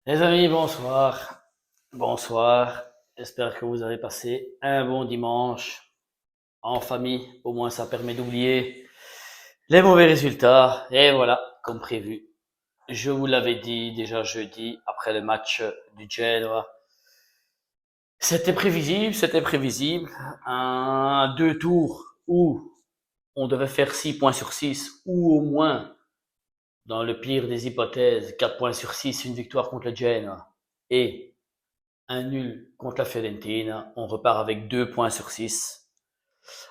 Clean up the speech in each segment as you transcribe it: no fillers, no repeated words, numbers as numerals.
Les amis, bonsoir. Bonsoir. J'espère que vous avez passé un bon dimanche en famille. Au moins, ça permet d'oublier les mauvais résultats. Et voilà, comme prévu. Je vous l'avais dit déjà jeudi, après le match du Genoa. C'était prévisible, c'était prévisible. Un deux tours où on devait faire 6 points sur 6 ou au moins, dans le pire des hypothèses, 4 points sur 6, une victoire contre le Genoa. Et un nul contre la Fiorentina. On repart avec 2 points sur 6.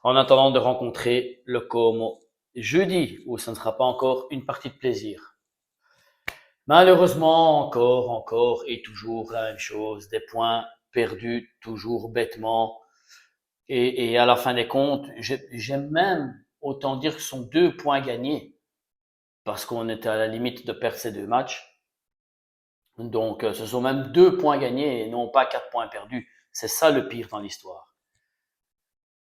En attendant de rencontrer le Como jeudi, où ce ne sera pas encore une partie de plaisir. Malheureusement, encore et toujours la même chose. Des points perdus toujours bêtement. Et à la fin des comptes, j'aime même autant dire que ce sont 2 points gagnés. Parce qu'on était à la limite de perdre ces 2 matchs. Donc, ce sont même 2 points gagnés et non pas 4 points perdus. C'est ça le pire dans l'histoire.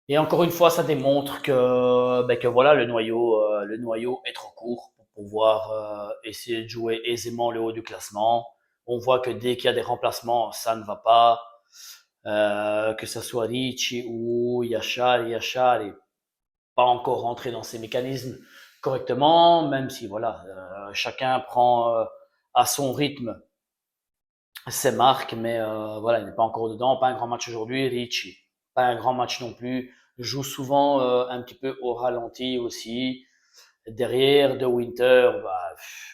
Et encore une fois, ça démontre que voilà, le noyau est trop court pour pouvoir essayer de jouer aisément le haut du classement. On voit que dès qu'il y a des remplacements, ça ne va pas. Que ce soit Ricci ou Yachar est pas encore rentré dans ses mécanismes correctement, même si voilà, chacun prend à son rythme ses marques, mais voilà, il n'est pas encore dedans. Pas un grand match aujourd'hui, Ricci. Pas un grand match non plus. Joue souvent un petit peu au ralenti aussi. Derrière, De Winter,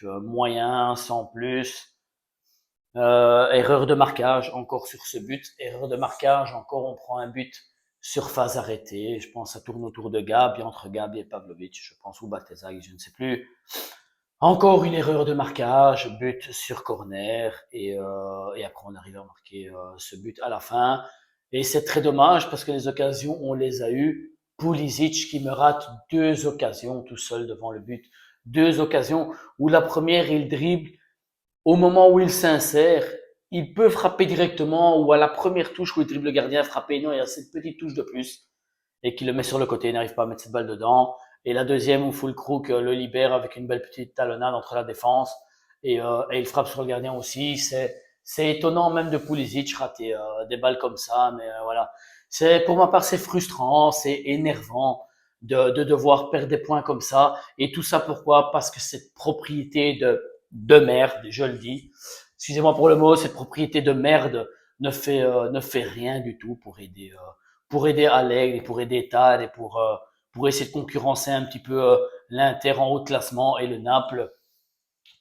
moyen, sans plus. Erreur de marquage encore sur ce but. Erreur de marquage, encore on prend un but sur phase arrêtée. Je pense que ça tourne autour de Gabi, entre Gabi et Pavlovic, je pense, ou Baltazar, je ne sais plus. Encore une erreur de marquage, but sur corner, et après on arrive à marquer ce but à la fin. Et c'est très dommage parce que les occasions, on les a eues. Pulisic qui me rate 2 occasions tout seul devant le but. 2 occasions où la première, il dribble au moment où il s'insère. Il peut frapper directement ou à la première touche où il dribble le gardien, frapper. Non, il y a cette petite touche de plus et qui le met sur le côté, il n'arrive pas à mettre cette balle dedans. Et la deuxième où Fulkrug le libère avec une belle petite talonnade entre la défense et il frappe sur le gardien aussi. C'est étonnant même de Pulisic rater des balles comme ça, mais voilà. C'est pour ma part c'est frustrant, c'est énervant de devoir perdre des points comme ça. Et tout ça pourquoi? Parce que cette propriété de merde, je le dis. Excusez-moi pour le mot, cette propriété de merde ne fait rien du tout pour aider Allegri, pour aider Tad et pour essayer de concurrencer un petit peu l'Inter en haut de classement et le Naples.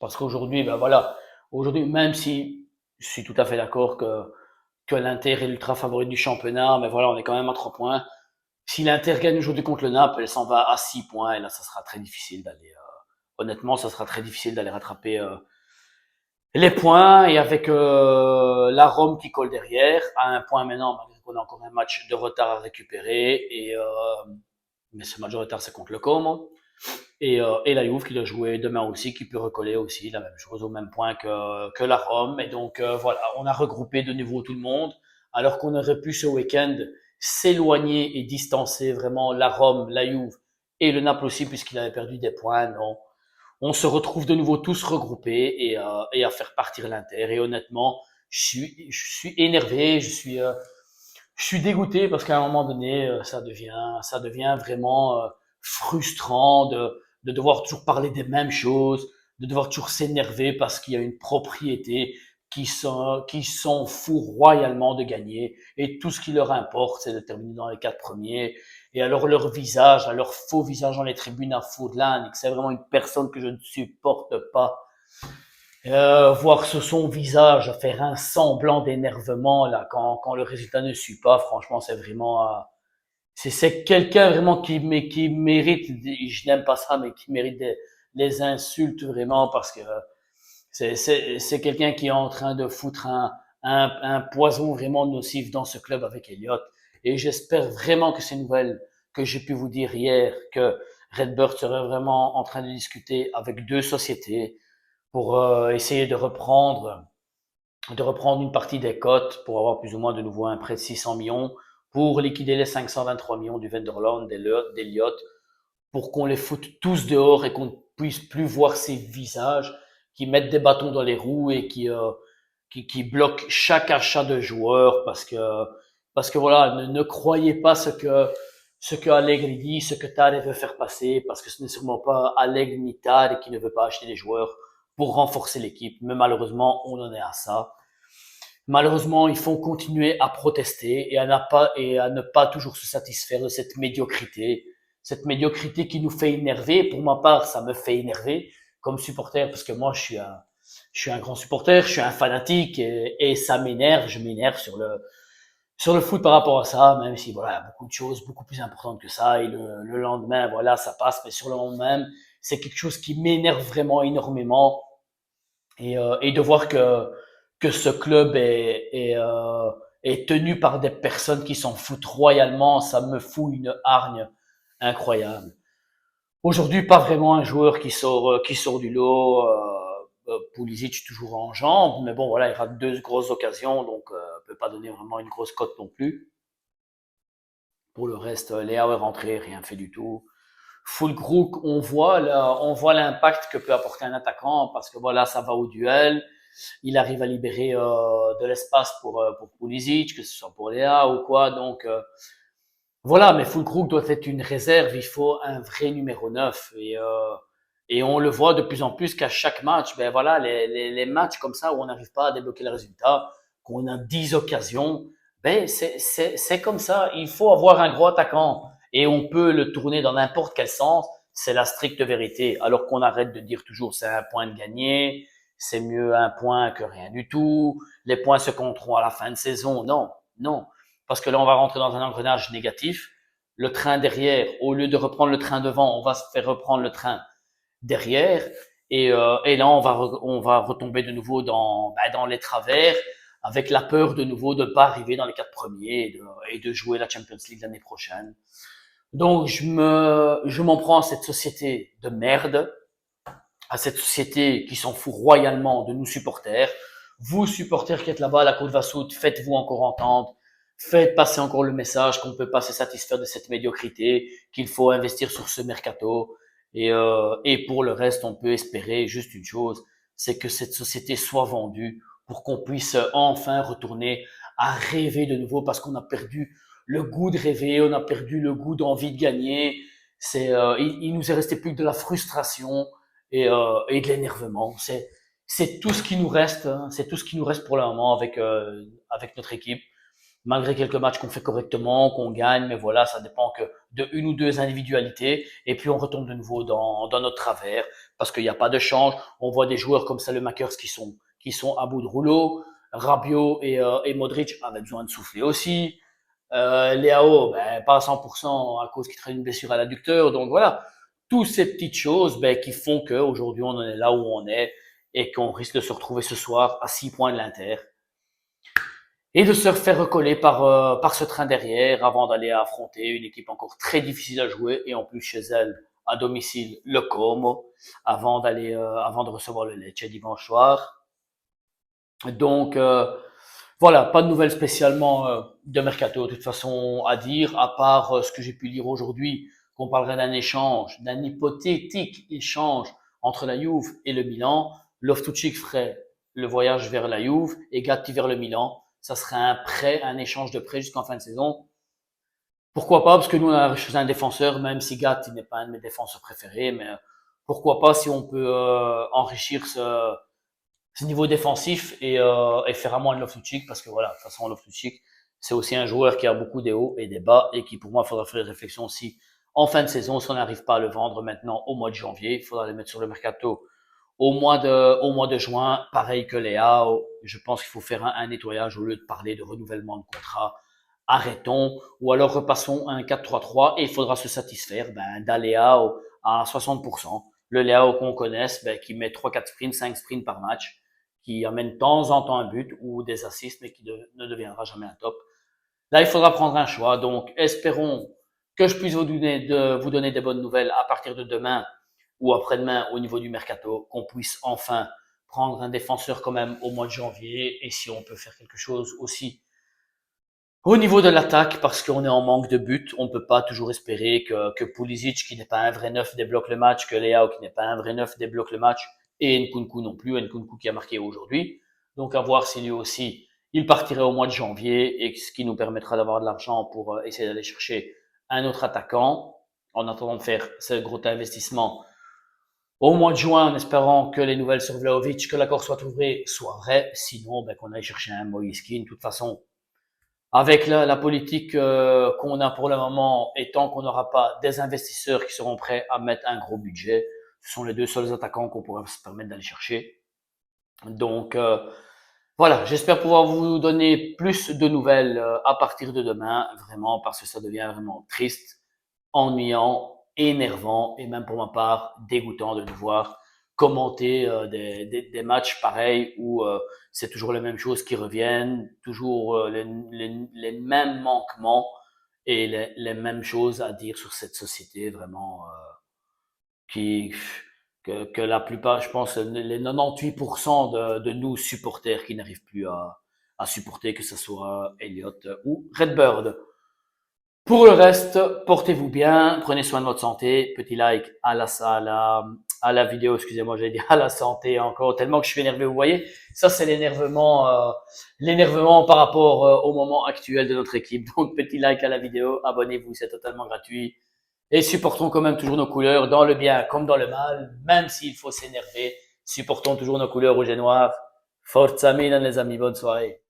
Parce qu'aujourd'hui, ben voilà, aujourd'hui, même si je suis tout à fait d'accord que l'Inter est l'ultra favori du championnat, mais voilà, on est quand même à 3 points. Si l'Inter gagne aujourd'hui contre le Naples, elle s'en va à 6 points et là, ça sera très difficile d'aller, honnêtement, ça sera très difficile d'aller rattraper les points et avec la Rome qui colle derrière à un point maintenant, malgré qu'on a encore un match de retard à récupérer mais ce match de retard c'est contre le Como et la Juve qui doit jouer demain aussi, qui peut recoller aussi la même chose au même point que la Rome. Et donc voilà, on a regroupé de nouveau tout le monde, alors qu'on aurait pu ce week-end s'éloigner et distancer vraiment la Rome, la Juve et le Naples aussi, puisqu'il avait perdu des points. Non, on se retrouve de nouveau tous regroupés et à faire partir l'Inter. Et honnêtement, je suis énervé, je suis dégoûté parce qu'à un moment donné, ça devient vraiment frustrant de devoir toujours parler des mêmes choses, de devoir toujours s'énerver parce qu'il y a une propriété qui s'en fout royalement de gagner et tout ce qui leur importe, c'est de terminer dans les 4 premiers. Et alors leur faux visage dans les tribunes à Foudlan, c'est vraiment une personne que je ne supporte pas. Voir sur son visage faire un semblant d'énervement là quand le résultat ne suit pas, franchement c'est vraiment c'est quelqu'un vraiment qui mérite, je n'aime pas ça, mais qui mérite les insultes vraiment parce que c'est quelqu'un qui est en train de foutre un poison vraiment nocif dans ce club avec Elliott. Et j'espère vraiment que ces nouvelles que j'ai pu vous dire hier, que Redbird serait vraiment en train de discuter avec 2 sociétés pour essayer de reprendre une partie des cotes pour avoir plus ou moins de nouveau un prêt de 600 millions pour liquider les 523 millions du Vanderland, d'Eliott, pour qu'on les foute tous dehors et qu'on ne puisse plus voir ces visages qui mettent des bâtons dans les roues et qui bloque chaque achat de joueurs parce que voilà, ne croyez pas ce que Allegri dit, ce que Tare veut faire passer, parce que ce n'est sûrement pas Allegri ni Tare qui ne veut pas acheter des joueurs pour renforcer l'équipe. Mais malheureusement, on en est à ça. Malheureusement, il faut continuer à protester et à ne pas toujours se satisfaire de cette médiocrité qui nous fait énerver. Pour ma part, ça me fait énerver comme supporter parce que moi, je suis un grand supporter, je suis un fanatique et ça m'énerve. Je m'énerve sur le foot par rapport à ça, même si voilà, il y a beaucoup de choses beaucoup plus importantes que ça. Et le lendemain, voilà, ça passe, mais sur le lendemain, c'est quelque chose qui m'énerve vraiment énormément et de voir que ce club est tenu par des personnes qui s'en foutent royalement, ça me fout une hargne incroyable. Aujourd'hui, pas vraiment un joueur qui sort du lot. Pulisic toujours en jambes, mais bon voilà, il rate deux grosses occasions, donc peut pas donner vraiment une grosse cote non plus. Pour le reste, Léao est rentré, rien fait du tout. Fulkrug, on voit l'impact que peut apporter un attaquant parce que voilà, ça va au duel. Il arrive à libérer de l'espace pour Pulisic, que ce soit pour Léa ou quoi. Donc voilà, mais Fulkrug doit être une réserve. Il faut un vrai numéro 9 et on le voit de plus en plus qu'à chaque match, ben voilà, les matchs comme ça où on n'arrive pas à débloquer le résultat, qu'on a 10 occasions, ben c'est comme ça. Il faut avoir un gros attaquant et on peut le tourner dans n'importe quel sens. C'est la stricte vérité. Alors qu'on arrête de dire toujours c'est un point de gagné, c'est mieux un point que rien du tout. Les points se compteront à la fin de saison. Non, non, parce que là on va rentrer dans un engrenage négatif. Le train derrière, au lieu de reprendre le train devant, on va se faire reprendre le train derrière et là on va retomber de nouveau dans les travers avec la peur de nouveau de ne pas arriver dans les quatre premiers et de jouer la Champions League l'année prochaine. Donc je m'en prends à cette société de merde, à cette société qui s'en fout royalement de nous supporters. Vous supporters qui êtes là-bas à la Côte Vassoud, faites-vous encore entendre. Faites passer encore le message qu'on ne peut pas se satisfaire de cette médiocrité, qu'il faut investir sur ce mercato. Et pour le reste, on peut espérer juste une chose, c'est que cette société soit vendue pour qu'on puisse enfin retourner à rêver de nouveau parce qu'on a perdu le goût de rêver, on a perdu le goût d'envie de gagner. Il nous est resté plus que de la frustration et de l'énervement. C'est tout ce qui nous reste, hein, c'est tout ce qui nous reste pour le moment avec notre équipe malgré quelques matchs qu'on fait correctement, qu'on gagne, mais voilà, ça dépend que de une ou deux individualités, et puis on retombe de nouveau dans notre travers, parce qu'il n'y a pas de change. On voit des joueurs comme Salemakers qui sont à bout de rouleau, Rabiot et Modric avaient besoin de souffler aussi, Léao, ben, pas à 100% à cause qu'il traîne une blessure à l'adducteur, donc voilà, toutes ces petites choses ben, qui font qu'aujourd'hui on en est là où on est, et qu'on risque de se retrouver ce soir à 6 points de l'Inter et de se faire recoller par ce train derrière avant d'aller affronter une équipe encore très difficile à jouer et en plus chez elle à domicile le Como avant de recevoir le Lecce dimanche soir. Donc voilà, pas de nouvelles spécialement de mercato de toute façon à dire à part ce que j'ai pu lire aujourd'hui qu'on parlerait d'un échange, d'un hypothétique échange entre la Juve et le Milan. Loftus-Cheek ferait le voyage vers la Juve et Gatti vers le Milan. Ça serait un prêt, un échange de prêt jusqu'en fin de saison. Pourquoi pas? Parce que nous, on a choisi un défenseur, même si Gatti n'est pas un de mes défenseurs préférés, mais pourquoi pas si on peut enrichir ce niveau défensif et faire à moins de Loftus-Cheek, parce que voilà, de toute façon, Loftus-Cheek, c'est aussi un joueur qui a beaucoup des hauts et des bas et qui, pour moi, il faudra faire des réflexions aussi en fin de saison, si on n'arrive pas à le vendre maintenant au mois de janvier, il faudra le mettre sur le mercato au mois de juin, pareil que Léa, je pense qu'il faut faire un nettoyage au lieu de parler de renouvellement de contrat. Arrêtons, ou alors repassons à un 4-3-3 et il faudra se satisfaire d'un Léao à 60%. Le Léao qu'on connaisse, qui met 3-4 sprints, 5 sprints par match, qui amène de temps en temps un but ou des assists, mais qui ne deviendra jamais un top. Là, il faudra prendre un choix. Donc, espérons que je puisse vous donner des bonnes nouvelles à partir de demain ou après-demain au niveau du mercato, qu'on puisse enfin prendre un défenseur quand même au mois de janvier et si on peut faire quelque chose aussi au niveau de l'attaque parce qu'on est en manque de buts, on ne peut pas toujours espérer que Pulisic qui n'est pas un vrai neuf débloque le match, que Léao qui n'est pas un vrai neuf débloque le match et Nkunku non plus, Nkunku qui a marqué aujourd'hui. Donc, à voir si lui aussi, il partirait au mois de janvier et ce qui nous permettra d'avoir de l'argent pour essayer d'aller chercher un autre attaquant en attendant de faire ce gros investissement au mois de juin en espérant que les nouvelles sur Vlahovic, que l'accord soit ouvré, soit vrai. Sinon, ben, qu'on aille chercher un Moïse Kean. De toute façon, avec la politique qu'on a pour le moment, et tant qu'on n'aura pas des investisseurs qui seront prêts à mettre un gros budget, ce sont les deux seuls attaquants qu'on pourra se permettre d'aller chercher. Donc voilà, j'espère pouvoir vous donner plus de nouvelles à partir de demain, vraiment, parce que ça devient vraiment triste, ennuyant, énervant, et même pour ma part, dégoûtant de devoir commenter des matchs pareils où c'est toujours les mêmes choses qui reviennent, toujours les mêmes manquements et les mêmes choses à dire sur cette société vraiment qui que la plupart, je pense, les 98% de nous supporters qui n'arrivent plus à supporter, que ce soit Elliott ou Redbird. Pour le reste, portez-vous bien, prenez soin de votre santé. Petit like à la vidéo, excusez-moi, j'allais dire à la santé encore, tellement que je suis énervé, vous voyez. Ça, c'est l'énervement par rapport au moment actuel de notre équipe. Donc, petit like à la vidéo, abonnez-vous, c'est totalement gratuit. Et supportons quand même toujours nos couleurs, dans le bien comme dans le mal, même s'il faut s'énerver. Supportons toujours nos couleurs rouge et noir. Forza Milan, les amis, bonne soirée.